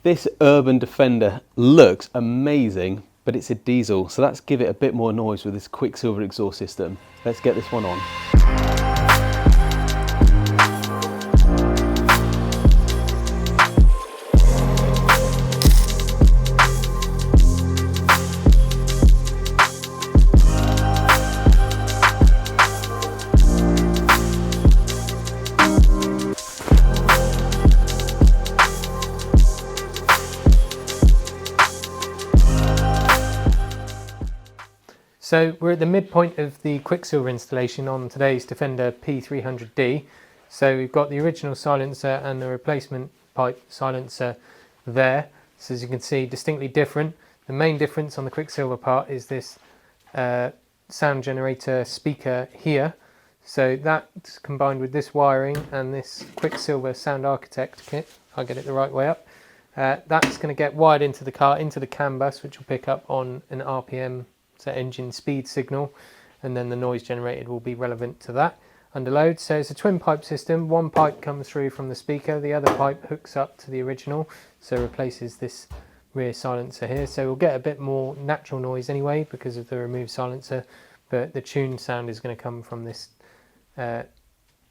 This Urban Defender looks amazing, but it's a diesel, so let's give it a bit more noise with this Quicksilver exhaust system. Let's get this one on. So we're at the midpoint of the Quicksilver installation on today's Defender P300D. So we've got the original silencer and the replacement pipe silencer there. So as you can see, distinctly different. The main difference on the Quicksilver part is this sound generator speaker here. So that's combined with this wiring and this Quicksilver Sound Architect kit. I'll get it the right way up. That's going to get wired into the car, into the CAN bus, which will pick up on an RPM, so engine speed signal, and then the noise generated will be relevant to that under load. So it's a twin pipe system. One pipe comes through from the speaker, the other pipe hooks up to the original, so replaces this rear silencer here. So we'll get a bit more natural noise anyway because of the removed silencer, but the tuned sound is going to come from this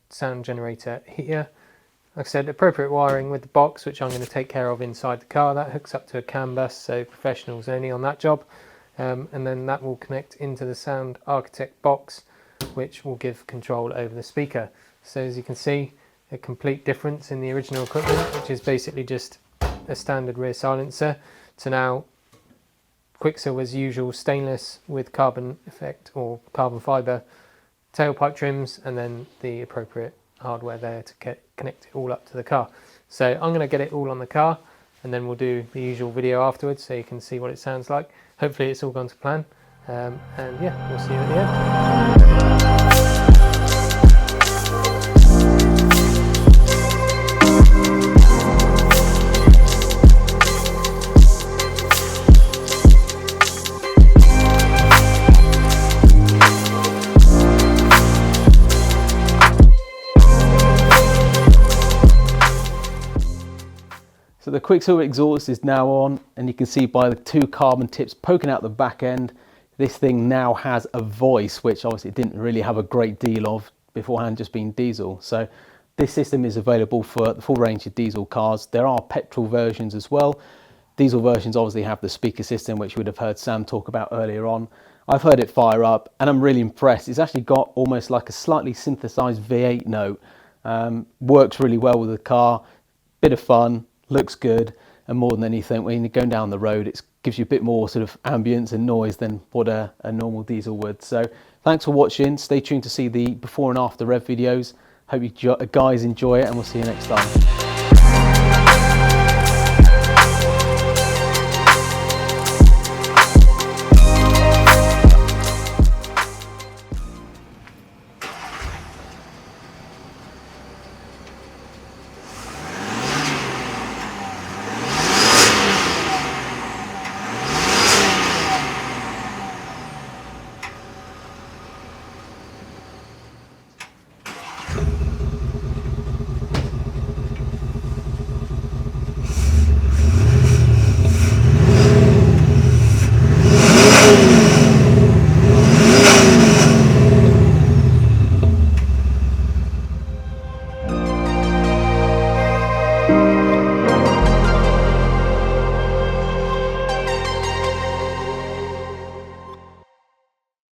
sound generator here. Like I said, appropriate wiring with the box, which I'm going to take care of inside the car. That hooks up to a CAN bus, so professionals only on that job. And then that will connect into the Sound Architect box, which will give control over the speaker. So as you can see, a complete difference in the original equipment, which is basically just a standard rear silencer, to now Quicksilver's usual stainless with carbon effect or carbon fibre tailpipe trims, and then the appropriate hardware there to connect it all up to the car. So I'm going to get it all on the car, and then we'll do the usual video afterwards so you can see what it sounds like. Hopefully it's all gone to plan, and yeah, we'll see you at the end. So the Quicksilver exhaust is now on, and you can see by the two carbon tips poking out the back end, this thing now has a voice, which obviously it didn't really have a great deal of beforehand, just being diesel. So this system is available for the full range of diesel cars. There are petrol versions as well. Diesel versions obviously have the speaker system, which you would have heard Sam talk about earlier on. I've heard it fire up and I'm really impressed. It's actually got almost like a slightly synthesized V8 note. Works really well with the car, bit of fun, looks good, and more than anything, when you're going down the road, it gives you a bit more sort of ambience and noise than what a normal diesel would. So thanks for watching. Stay tuned to see the before and after rev videos. Hope you guys enjoy it, and we'll see you next time.